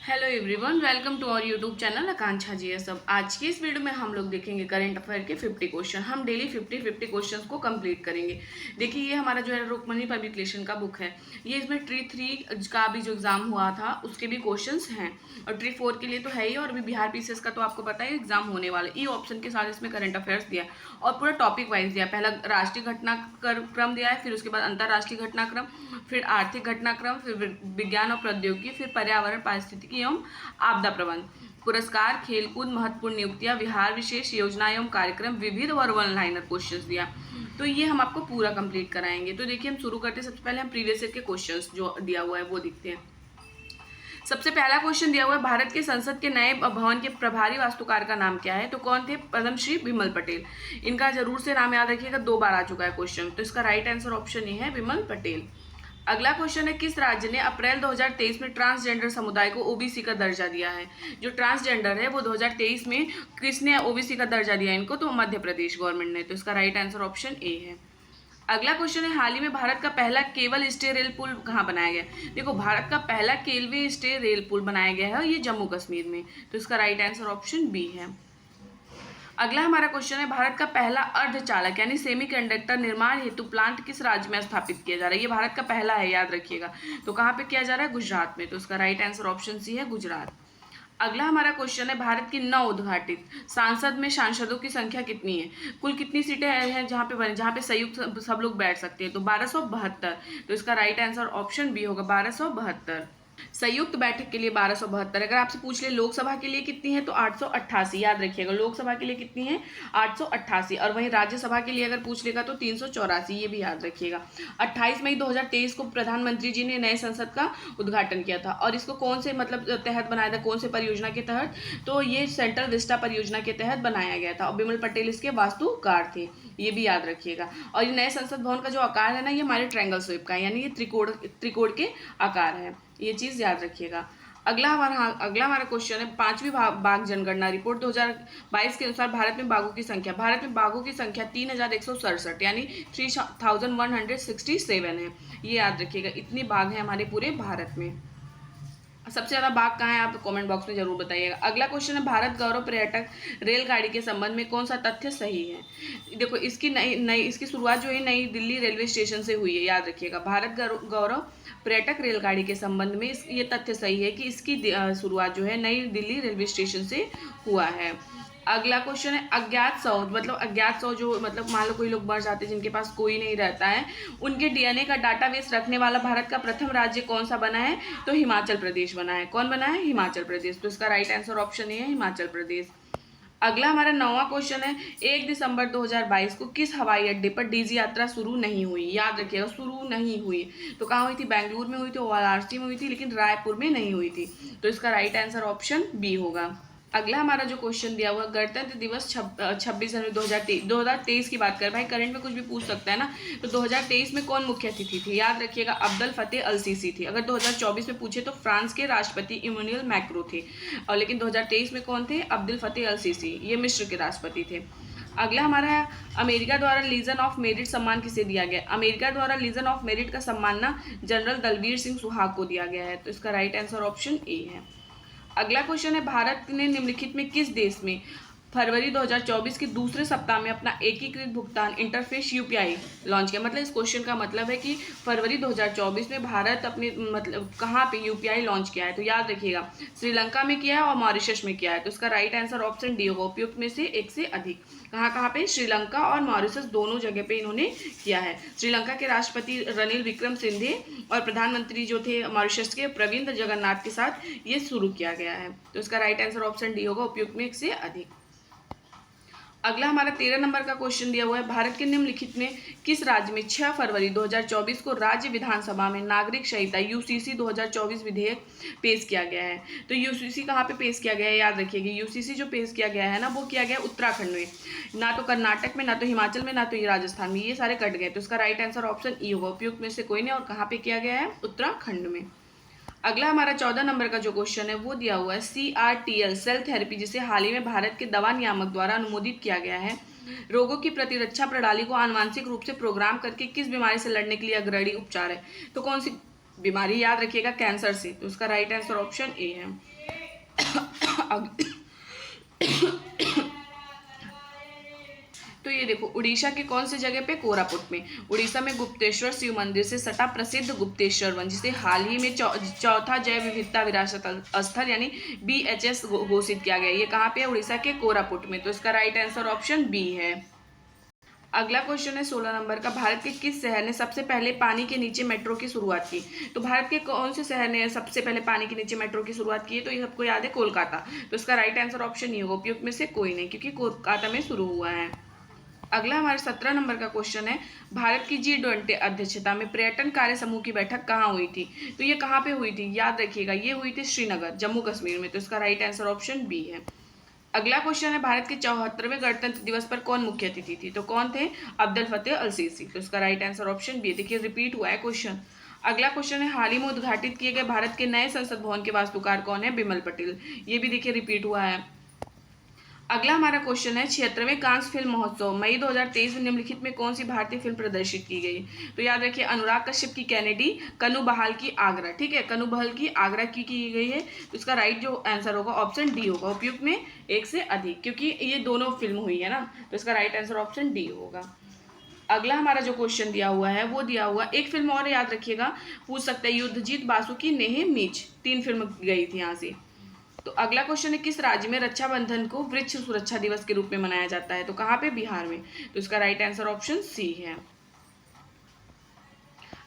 Hello everyone, welcome to our YouTube channel Akanksha ji. सब आज की इस वीडियो में हम लोग देखेंगे करंट अफेयर के 50 क्वेश्चन। हम डेली 50 क्वेश्चंस को कंप्लीट करेंगे। देखिए, ये हमारा जो है रुक्मणी पब्लिकेशन का बुक है। ये इसमें ट्री 3 का भी जो एग्जाम हुआ था उसके भी क्वेश्चंस हैं, और ट्री 4 के लिए तो है ही, और भी बिहार पीसीएस का तो आपको पता है एग्जाम होने वाला। ई ऑप्शन के साथ इसमें करंट अफेयर्स दिया और पूरा टॉपिक वाइज दिया। पहला राष्ट्रीय घटनाक्रम दिया है, फिर उसके बाद अंतर्राष्ट्रीय घटनाक्रम, फिर आर्थिक घटनाक्रम, फिर विज्ञान और प्रौद्योगिकी, फिर पर्यावरण पारिस्थितिकी एवं आपदा प्रबंध, पुरस्कार, खेलकूद, महत्वपूर्ण नियुक्तियां, बिहार विशेष योजना एवं कार्यक्रम, विविध और वन लाइनर क्वेश्चंस दिया। तो ये हम आपको पूरा कंप्लीट कराएंगे। तो देखिए, हम शुरू करते हैं। सबसे पहले हम प्रीवियस ईयर के क्वेश्चंस जो दिया हुआ है वो देखते हैं। सबसे पहला क्वेश्चन दिया हुआ है, भारत के संसद के नए भवन के प्रभारी वास्तुकार का नाम क्या है? तो कौन थे? पद्मश्री विमल पटेल। इनका जरूर से नाम याद रखिएगा, 2 बार आ चुका है क्वेश्चन। तो इसका राइट आंसर ऑप्शन ए है, विमल पटेल। अगला क्वेश्चन है, किस राज्य ने अप्रैल 2023 में ट्रांसजेंडर समुदाय को ओबीसी का दर्जा दिया है? जो ट्रांसजेंडर है वो 2023 में किसने ओबीसी का दर्जा दिया इनको? तो मध्य प्रदेश गवर्नमेंट ने। तो इसका राइट आंसर ऑप्शन ए है। अगला क्वेश्चन है, हाल ही में भारत का पहला केबल स्टे रेल पुल कहाँ बनाया गया? देखो, भारत का पहला केबल स्टे रेल पुल बनाया गया है ये जम्मू कश्मीर में। तो इसका राइट आंसर ऑप्शन बी है। अगला हमारा क्वेश्चन है, भारत का पहला अर्धचालक यानी सेमीकंडक्टर निर्माण हेतु प्लांट किस राज्य में स्थापित किया जा रहा है? ये भारत का पहला है, याद रखिएगा। तो कहाँ पे किया जा रहा है? गुजरात में। तो इसका राइट आंसर ऑप्शन सी है, गुजरात। अगला हमारा क्वेश्चन है, भारत की नव उद्घाटित सांसद में सांसदों की संख्या कितनी है? कुल कितनी सीटें हैं जहाँ पे संयुक्त सब लोग बैठ सकते हैं? तो 1272। तो इसका राइट आंसर ऑप्शन बी होगा, 1272। संयुक्त बैठक के लिए 1272। अगर आपसे पूछ ले लोकसभा के लिए कितनी है, तो 888। याद रखिएगा, लोकसभा के लिए कितनी है? 888। और वहीं राज्यसभा के लिए अगर पूछ लेगा तो 384। ये भी याद रखिएगा। 28 मई 2023 को प्रधानमंत्री जी ने नए संसद का उद्घाटन किया था, और इसको कौन से तहत बनाया था? कौन से परियोजना के तहत? तो ये सेंट्रल विस्टा परियोजना के तहत बनाया गया था, और विमल पटेल इसके वास्तुकार थे। ये भी याद रखिएगा। और ये नए संसद भवन का जो आकार है ना, ये हमारे ट्रायंगल शेप का है, यानी ये त्रिकोण के आकार है। ये चीज याद रखिएगा। अगला हमारा क्वेश्चन है, 5वीं बाघ जनगणना रिपोर्ट 2022 के अनुसार भारत में बाघों की संख्या 3167 यानी 3167 है। ये याद रखिएगा, इतनी बाघ है हमारे पूरे भारत में। सबसे ज्यादा बाघ कहाँ है? आप कमेंट बॉक्स में जरूर बताइएगा। अगला क्वेश्चन है, भारत गौरव पर्यटक रेलगाड़ी के संबंध में कौन सा तथ्य सही है? देखो, इसकी शुरुआत जो है नई दिल्ली रेलवे स्टेशन से हुई है, याद रखिएगा। भारत गौरव पर्यटक रेलगाड़ी के संबंध में ये तथ्य सही है कि इसकी शुरुआत जो है नई दिल्ली रेलवे स्टेशन से हुआ है। अगला क्वेश्चन है, अज्ञात सौ जो मान लो कोई लोग मर जाते हैं जिनके पास कोई नहीं रहता है, उनके डीएनए का डाटाबेस रखने वाला भारत का प्रथम राज्य कौन सा बना है? तो हिमाचल प्रदेश बना है। कौन बना है? हिमाचल प्रदेश। तो इसका राइट आंसर ऑप्शन ए है, हिमाचल प्रदेश। अगला हमारा 9वां क्वेश्चन है, 1 दिसंबर 2022 को किस हवाई अड्डे पर डीजी यात्रा शुरू नहीं हुई? याद रखिएगा, शुरू नहीं हुई। तो कहाँ हुई थी? बेंगलुरु में हुई थी, वाराणसी में हुई थी, लेकिन रायपुर में नहीं हुई थी। तो इसका राइट आंसर ऑप्शन बी होगा। अगला हमारा जो क्वेश्चन दिया हुआ, गणतंत्र दिवस 26 जनवरी 2023 की बात कर भाई, करंट में कुछ भी पूछ सकता है ना। तो 2023 में कौन मुख्य अतिथि थे? याद रखिएगा, अब्दुल फतेह अल सीसी थे। अगर 2024 में पूछे तो फ्रांस के राष्ट्रपति इमैनुअल मैक्रो थे, और लेकिन 2023 में कौन थे? अब्दुल फतेह अल सीसी, ये मिस्र के राष्ट्रपति थे। अगला हमारा, अमेरिका द्वारा लीजन ऑफ मेरिट सम्मान किसे दिया गया? अमेरिका द्वारा लीजन ऑफ मेरिट का सम्मान ना जनरल दलबीर सिंह सुहाग को दिया गया है। तो इसका राइट आंसर ऑप्शन ए है। अगला क्वेश्चन है, भारत ने निम्नलिखित में किस देश में फरवरी 2024 के दूसरे सप्ताह में अपना एकीकृत भुगतान इंटरफेस यूपीआई लॉन्च किया? मतलब इस क्वेश्चन का मतलब है कि फरवरी 2024 में भारत अपने कहाँ पे यूपीआई लॉन्च किया है? तो याद रखिएगा, श्रीलंका में किया है और मॉरिशस में किया है। तो इसका राइट आंसर ऑप्शन डी होगा, उपयुक्त में से एक से अधिक। कहाँ पे? श्रीलंका और मॉरिशस दोनों जगह पे इन्होंने किया है। श्रीलंका के राष्ट्रपति रनिल विक्रमसिंघे और प्रधानमंत्री जो थे मॉरिशस के प्रविंद जगन्नाथ के साथ ये शुरू किया गया है। तो इसका राइट आंसर ऑप्शन डी होगा, उपयुक्त में एक से अधिक। अगला हमारा 13 नंबर का क्वेश्चन दिया हुआ है, भारत के निम्नलिखित में किस राज्य में 6 फरवरी 2024 को राज्य विधानसभा में नागरिक संहिता यूसीसी 2024 विधेयक पेश किया गया है? तो यूसीसी कहाँ पे पेश किया गया है? याद रखिएगा, यूसीसी जो पेश किया गया है ना, वो किया गया उत्तराखंड में, ना तो कर्नाटक में, ना तो हिमाचल में, ना तो राजस्थान में, ये सारे कट गए। तो इसका राइट आंसर ऑप्शन ई होगा, उपयुक्त में से कोई नहीं। और कहाँ पे किया गया है? उत्तराखंड में। अगला हमारा 14 नंबर का जो क्वेश्चन है वो दिया हुआ है, CRTL सेल थेरेपी, जिसे हाल ही में भारत के दवा नियामक द्वारा अनुमोदित किया गया है, रोगों की प्रतिरक्षा प्रणाली को आनुवांशिक रूप से प्रोग्राम करके किस बीमारी से लड़ने के लिए अग्रणी उपचार है? तो कौन सी बीमारी याद रखिएगा कैंसर से, तो इसका राइट आंसर ऑप्शन ए है। तो ये देखो, उड़ीसा के कौन से जगह पे, कोरापुट में। उड़ीसा में गुप्तेश्वर शिव मंदिर से सटा प्रसिद्ध गुप्तेश्वर वन, जिसे हाल ही में चौथा जैव विविधता विरासत स्थल यानी BHS घोषित किया गया। ये कहाँ पे है, उड़ीसा के कोरापुट में, तो इसका राइट आंसर ऑप्शन बी है। अगला क्वेश्चन है 16 नंबर का, भारत के किस शहर ने सबसे पहले पानी के नीचे मेट्रो की शुरुआत की। तो भारत के कौन से शहर ने सबसे पहले पानी के नीचे मेट्रो की शुरुआत की है, तो ये सबको याद है कोलकाता, तो इसका राइट आंसर ऑप्शन नहीं होगा, उपयुक्त में से कोई नहीं, क्योंकि कोलकाता में शुरू हुआ है। अगला हमारे 17 नंबर का क्वेश्चन है, भारत की G20 अध्यक्षता में पर्यटन कार्य समूह की बैठक कहाँ हुई थी। तो ये कहाँ पे हुई थी, याद रखिएगा, ये हुई थी श्रीनगर, जम्मू कश्मीर में, तो इसका राइट आंसर ऑप्शन बी है। अगला क्वेश्चन है, भारत के 74वें गणतंत्र दिवस पर कौन मुख्य अतिथि थी। तो कौन थे, अब्दुल फतेह अल सीसी, तो इसका राइट आंसर ऑप्शन बी। देखिए रिपीट हुआ है क्वेश्चन। अगला क्वेश्चन है, हाल ही में उद्घाटित किए गए भारत के नए संसद भवन के वास्तुकार कौन है, बिमल पटेल, ये भी देखिए रिपीट हुआ है। अगला हमारा क्वेश्चन है, 76वें कांस फिल्म महोत्सव मई 2023 में निम्नलिखित में कौन सी भारतीय फिल्म प्रदर्शित की गई। तो याद रखिए, अनुराग कश्यप की कैनेडी, कनु बहाल की आगरा, ठीक है, कनु बहाल की आगरा की गई है, तो इसका राइट जो आंसर होगा ऑप्शन डी होगा, उपयुक्त में एक से अधिक, क्योंकि ये दोनों फिल्म हुई है ना, तो इसका राइट आंसर ऑप्शन डी होगा। अगला हमारा जो क्वेश्चन दिया हुआ है वो दिया हुआ, एक फिल्म और याद रखिएगा, पूछ सकते हैं, युद्धजीत बासु की नेह मीच, 3 फिल्म गई थी यहाँ से। तो अगला क्वेश्चन है, किस राज्य में रक्षाबंधन को वृक्ष सुरक्षा दिवस के रूप में मनाया जाता है। तो कहाँ पे, बिहार में, तो इसका राइट आंसर ऑप्शन सी है।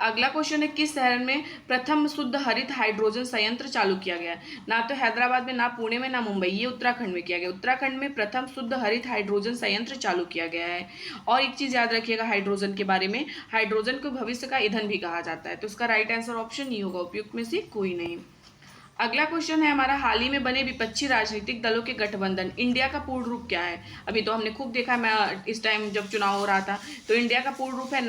अगला क्वेश्चन है, किस शहर में प्रथम शुद्ध हरित हाइड्रोजन संयंत्र चालू किया गया। ना तो हैदराबाद में, ना पुणे में, ना मुंबई, ये उत्तराखंड में किया गया। उत्तराखंड में प्रथम शुद्ध हरित हाइड्रोजन संयंत्र चालू किया गया है। और एक चीज याद रखिएगा हाइड्रोजन के बारे में, हाइड्रोजन को भविष्य का ईंधन भी कहा जाता है, तो इसका राइट आंसर ऑप्शन ई होगा, उपयुक्त में से कोई नहीं। अगला क्वेश्चन है हमारा, हाल ही में बने विपक्षी राजनीतिक दलों के गठबंधन इंडिया का पूर्ण रूप क्या है। अभी तो हमने खूब देखा, मैं इस टाइम जब चुनाव हो रहा था, तो इंडिया का पूर्ण रूप है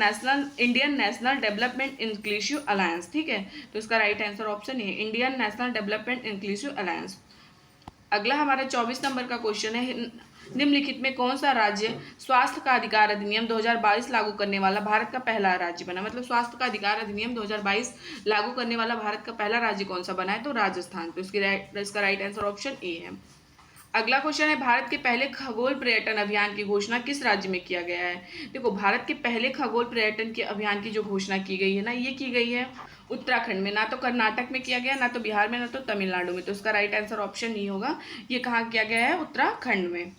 Indian national development inclusive alliance, ठीक है, तो इसका राइट आंसर ऑप्शन है Indian national development inclusive alliance. अगला हमारा 24 नंबर का क्वेश्चन है, निम्नलिखित में कौन सा राज्य स्वास्थ्य का अधिकार अधिनियम 2022 लागू करने वाला भारत का पहला राज्य बना। मतलब स्वास्थ्य का अधिकार अधिनियम 2022 लागू करने वाला भारत का पहला राज्य कौन सा बना है, तो राजस्थान, तो इसका राइट आंसर ऑप्शन ए है। अगला क्वेश्चन है, भारत के पहले खगोल पर्यटन अभियान की घोषणा किस राज्य में किया गया है। देखो, भारत के पहले खगोल पर्यटन के अभियान की जो घोषणा की गई है ना, ये की गई है उत्तराखंड में, ना तो कर्नाटक में किया गया, ना तो बिहार में, ना तो तमिलनाडु में, तो इसका राइट आंसर ऑप्शन नहीं होगा, ये कहाँ किया गया है, उत्तराखंड में,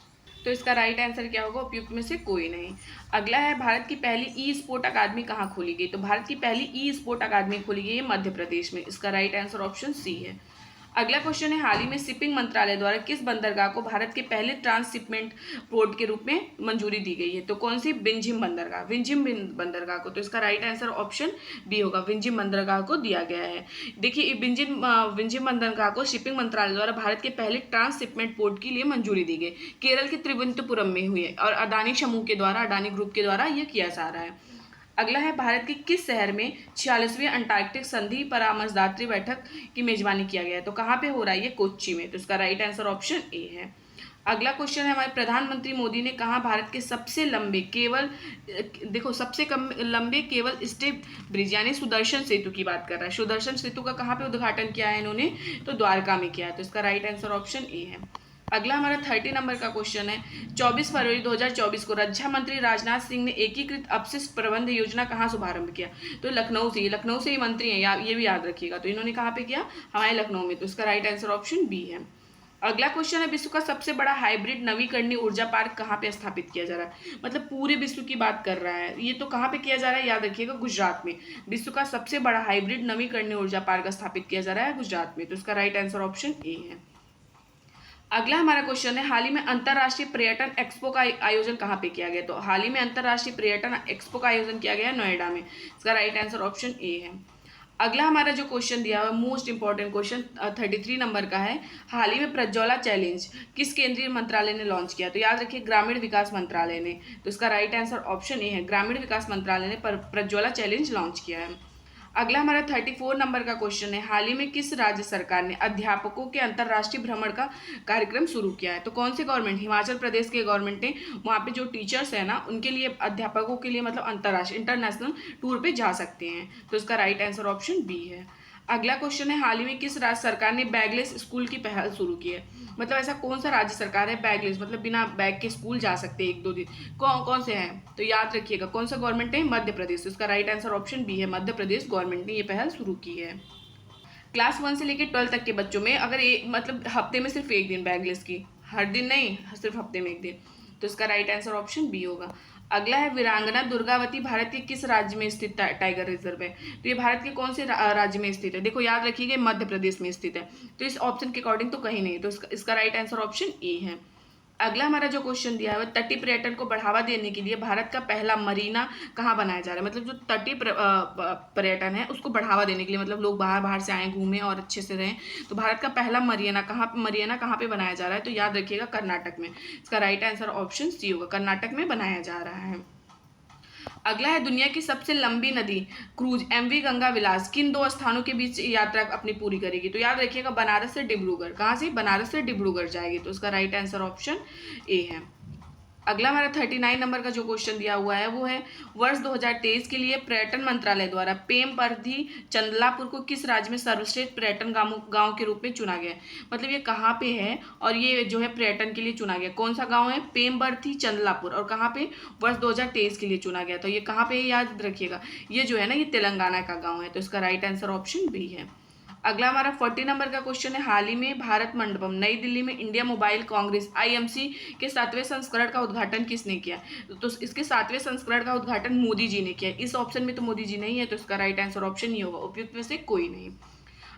तो इसका राइट आंसर क्या होगा, उपयुक्त में से कोई नहीं। अगला है, भारत की पहली ई स्पोर्ट अकादमी कहाँ खोली गई। तो भारत की पहली ई स्पोर्ट अकादमी खोली गई है मध्य प्रदेश में, इसका राइट आंसर ऑप्शन सी है। अगला क्वेश्चन है, हाल ही में शिपिंग मंत्रालय द्वारा किस बंदरगाह को भारत के पहले ट्रांसशिपमेंट पोर्ट के रूप में मंजूरी दी गई है। तो कौन सी, विंझिम बंदरगाह, विंझिम बंदरगाह को, तो इसका राइट आंसर ऑप्शन बी होगा, विंझिम बंदरगाह को दिया गया है। देखिए, विंझिम बंदरगाह को शिपिंग मंत्रालय द्वारा भारत के पहले ट्रांसशिपमेंट पोर्ट के लिए मंजूरी दी गई, केरल के त्रिवेंद्रपुरम में हुई है, और अडानी समूह के द्वारा, अडानी ग्रुप के द्वारा यह किया जा रहा है। अगला है, भारत के किस शहर में 46वीं अंटार्कटिक संधि परामर्शदात्री बैठक की मेजबानी किया गया है। तो कहाँ पे हो रहा है, ये कोच्चि में, तो इसका राइट आंसर ऑप्शन ए है। अगला क्वेश्चन है, हमारे प्रधानमंत्री मोदी ने कहा भारत के सबसे लंबे केवल, देखो सबसे कम लंबे केवल स्टेप ब्रिज यानी सुदर्शन सेतु की बात कर रहा है, सुदर्शन सेतु का कहाँ पे उद्घाटन किया है इन्होंने, तो द्वारका में किया है, तो इसका राइट आंसर ऑप्शन ए है। अगला हमारा 30 नंबर का क्वेश्चन है, 24 फरवरी 2024 को रक्षा मंत्री राजनाथ सिंह ने एकीकृत अपशिष्ट प्रबंध योजना कहाँ शुभारंभ किया। तो लखनऊ से ही मंत्री हैं, ये भी याद रखिएगा, तो इन्होंने कहाँ पे किया, हमारे लखनऊ में, तो इसका राइट आंसर ऑप्शन बी है। अगला क्वेश्चन है, विश्व का सबसे बड़ा हाइब्रिड नवीकरणीय ऊर्जा पार्क कहाँ पे स्थापित किया जा रहा है। मतलब पूरे विश्व की बात कर रहा है, ये तो कहाँ पे किया जा रहा है, याद रखिएगा गुजरात में, विश्व का सबसे बड़ा हाइब्रिड नवीकरणीय ऊर्जा पार्क स्थापित किया जा रहा है गुजरात में, तो इसका राइट आंसर ऑप्शन ए है। अगला हमारा क्वेश्चन है, हाल ही में अंतर्राष्ट्रीय पर्यटन एक्सपो का आयोजन कहाँ पे किया गया। तो हाल ही में अंतर्राष्ट्रीय पर्यटन एक्सपो का आयोजन किया गया है नोएडा में, इसका राइट आंसर ऑप्शन ए है। अगला हमारा जो क्वेश्चन दिया हुआ है, मोस्ट इंपॉर्टेंट क्वेश्चन 33 नंबर का है, हाल ही में प्रज्वला चैलेंज किस केंद्रीय मंत्रालय ने लॉन्च किया। तो याद रखिए, ग्रामीण विकास मंत्रालय ने, तो इसका राइट आंसर ऑप्शन ए है, ग्रामीण विकास मंत्रालय ने प्रज्वला चैलेंज लॉन्च किया है। अगला हमारा 34 नंबर का क्वेश्चन है, हाल ही में किस राज्य सरकार ने अध्यापकों के अंतर्राष्ट्रीय भ्रमण का कार्यक्रम शुरू किया है? तो कौन सी गवर्नमेंट? हिमाचल प्रदेश के गवर्नमेंट ने वहाँ पे जो टीचर्स है ना उनके लिए, अध्यापकों के लिए मतलब अंतर्राष्ट्रीय इंटरनेशनल टूर पे जा सकते हैं। तो इसका राइट आंसर ऑप्शन बी है। अगला क्वेश्चन है, हाल ही में किस राज्य सरकार ने बैगलेस स्कूल की पहल शुरू की है? मतलब ऐसा कौन सा राज्य सरकार है बैगलेस, मतलब बिना बैग के स्कूल जा सकते हैं 1-2 दिन, कौन से हैं? तो याद रखिएगा कौन सा गवर्नमेंट है? मध्य प्रदेश। तो इसका राइट आंसर ऑप्शन बी है, मध्य प्रदेश गवर्नमेंट ने ये पहल शुरू की है। क्लास 1 से लेकर 12 तक के बच्चों में अगर मतलब हफ्ते में सिर्फ 1 दिन बैगलेस की, हर दिन नहीं, सिर्फ हफ्ते में 1 दिन, तो इसका राइट आंसर ऑप्शन बी होगा। अगला है, वीरांगना दुर्गावती भारत के किस राज्य में स्थित टाइगर रिजर्व है? तो ये भारत के कौन से राज्य में स्थित है? देखो याद रखिएगा मध्य प्रदेश में स्थित है, तो इस ऑप्शन के अकॉर्डिंग तो कहीं नहीं, तो इसका राइट आंसर ऑप्शन ए है। अगला हमारा जो क्वेश्चन दिया है, तटीय पर्यटन को बढ़ावा देने के लिए भारत का पहला मरीना कहाँ बनाया जा रहा है? मतलब जो तटीय पर्यटन है उसको बढ़ावा देने के लिए, मतलब लोग बाहर से आए, घूमें और अच्छे से रहें, तो भारत का पहला मरीना कहाँ पे बनाया जा रहा है? तो याद रखिएगा कर्नाटक में। इसका राइट आंसर ऑप्शन सी होगा, कर्नाटक में बनाया जा रहा है। अगला है, दुनिया की सबसे लंबी नदी क्रूज एमवी गंगा विलास किन 2 स्थानों के बीच यात्रा अपनी पूरी करेगी? तो याद रखिएगा बनारस से डिब्रूगढ़। कहाँ से? बनारस से डिब्रूगढ़ जाएगी, तो उसका राइट आंसर ऑप्शन ए है। अगला हमारा 39 नंबर का जो क्वेश्चन दिया हुआ है वो है, वर्ष 2023 के लिए पर्यटन मंत्रालय द्वारा पेमबर्धी चंदलापुर को किस राज्य में सर्वश्रेष्ठ पर्यटन गांव के रूप में चुना गया है? मतलब ये कहाँ पे है और ये जो है पर्यटन के लिए चुना गया, कौन सा गांव है? पेमबर्धी चंदलापुर, और कहाँ पे? वर्ष 2023 के लिए चुना गया। तो ये कहाँ पे है याद रखिएगा, ये जो है ना ये तेलंगाना का गाँव है, तो इसका राइट आंसर ऑप्शन बी है। अगला हमारा 40 नंबर का क्वेश्चन है, हाल ही में भारत मंडपम नई दिल्ली में इंडिया मोबाइल कांग्रेस IMC के 7वें संस्करण का उद्घाटन किसने किया? तो इसके 7वें संस्करण का उद्घाटन मोदी जी ने किया। इस ऑप्शन में तो मोदी जी नहीं है, तो इसका राइट आंसर ऑप्शन ही होगा, उपयुक्त में से कोई नहीं।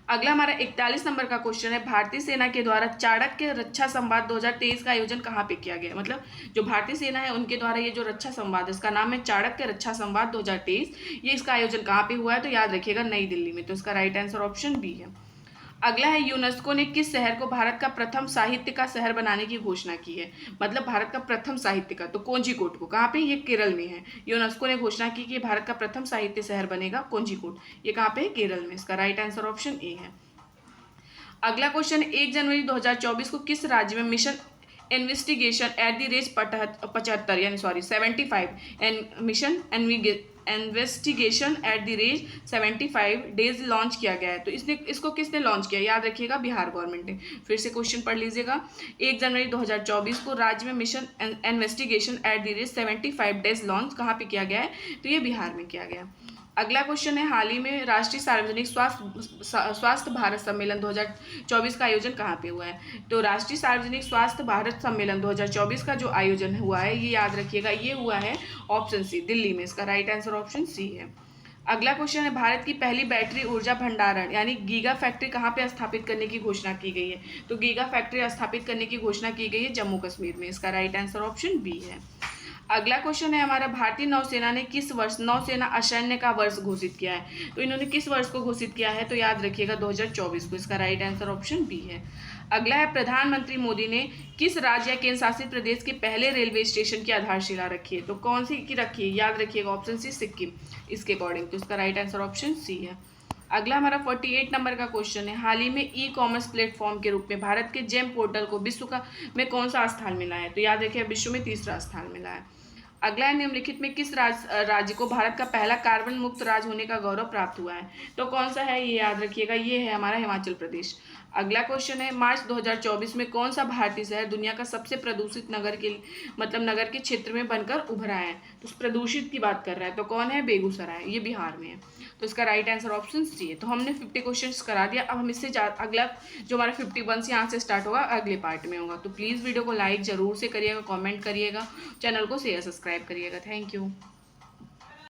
अगला हमारा 41 नंबर का क्वेश्चन है, भारतीय सेना के द्वारा चाणक्य रक्षा संवाद 2023 का आयोजन कहाँ पे किया गया? मतलब जो भारतीय सेना है उनके द्वारा ये जो रक्षा संवाद है इसका नाम है चाणक्य रक्षा संवाद 2023, ये इसका आयोजन कहाँ पे हुआ है? तो याद रखिएगा नई दिल्ली में, तो इसका राइट आंसर ऑप्शन बी है। अगला है, यूनेस्को ने किस शहर को भारत का प्रथम साहित्य का शहर बनाने की घोषणा की है? मतलब भारत का प्रथम साहित्य का, तो कोंजीकोट को। कहाँ पे? ये केरल में है। यूनेस्को ने घोषणा की कि भारत का प्रथम साहित्य शहर बनेगा कोंजीकोट, ये कहाँ पे है? केरल में। इसका राइट आंसर ऑप्शन ए है। अगला क्वेश्चन, 1 जनवरी 2024 को किस राज्य में mission investigation at the rate 75 यानी 75 and mission investigation at the rate 75 days launch किया गया है? तो इसको किसने लॉन्च किया? याद रखिएगा बिहार गवर्नमेंट ने। फिर से क्वेश्चन पढ़ लीजिएगा, 1 जनवरी 2024 को राज्य में mission investigation at the rate 75 days launch कहाँ पे किया गया है? तो ये बिहार में किया गया। अगला क्वेश्चन है, हाल ही में राष्ट्रीय सार्वजनिक स्वास्थ्य भारत सम्मेलन 2024 का आयोजन कहाँ पे हुआ है? तो राष्ट्रीय सार्वजनिक स्वास्थ्य भारत सम्मेलन 2024 का जो आयोजन हुआ है ये याद रखिएगा ये हुआ है ऑप्शन सी, दिल्ली में। इसका राइट आंसर ऑप्शन सी है। अगला क्वेश्चन है, भारत की पहली बैटरी ऊर्जा भंडारण यानी गीगा फैक्ट्री कहाँ पे स्थापित करने की घोषणा की गई है? तो गीगा फैक्ट्री स्थापित करने की घोषणा की गई है जम्मू कश्मीर में। इसका राइट आंसर ऑप्शन बी है। अगला क्वेश्चन है हमारा, भारतीय नौसेना ने किस वर्ष नौसेना असैन्य का वर्ष घोषित किया है? तो इन्होंने किस वर्ष को घोषित किया है? तो याद रखिएगा 2024 को। इसका राइट आंसर ऑप्शन बी है। अगला है, प्रधानमंत्री मोदी ने किस राज्य या केंद्र शासित प्रदेश के पहले रेलवे स्टेशन की आधारशिला रखी है? तो कौन सी की रखी है? याद रखिएगा ऑप्शन सी, सिक्किम, इसके अकॉर्डिंग। तो इसका राइट आंसर ऑप्शन सी है। अगला हमारा 48 नंबर का क्वेश्चन है, हाल ही में ई-कॉमर्स प्लेटफॉर्म के रूप में भारत के जेम पोर्टल को विश्व का में कौन सा स्थान मिला है? तो याद रखिए विश्व में 3रा स्थान मिला है। अगला है, निम्नलिखित में किस राज्य को भारत का पहला कार्बन मुक्त राज्य होने का गौरव प्राप्त हुआ है? तो कौन सा है? ये याद रखिएगा ये है हमारा हिमाचल प्रदेश। अगला क्वेश्चन है, मार्च 2024 में कौन सा भारतीय शहर दुनिया का सबसे प्रदूषित नगर के क्षेत्र में बनकर उभरा है? तो प्रदूषित की बात कर रहा है, तो कौन है? बेगूसराय, ये बिहार में है। तो इसका राइट आंसर ऑप्शन सी है। तो हमने 50 क्वेश्चन करा दिया। अब हम इससे अगला जो हमारा 51 यहाँ से स्टार्ट होगा अगले पार्ट में होगा। तो प्लीज़ वीडियो को लाइक जरूर से करिएगा, कॉमेंट करिएगा, चैनल को शेयर सब्सक्राइब करिएगा। Thank you.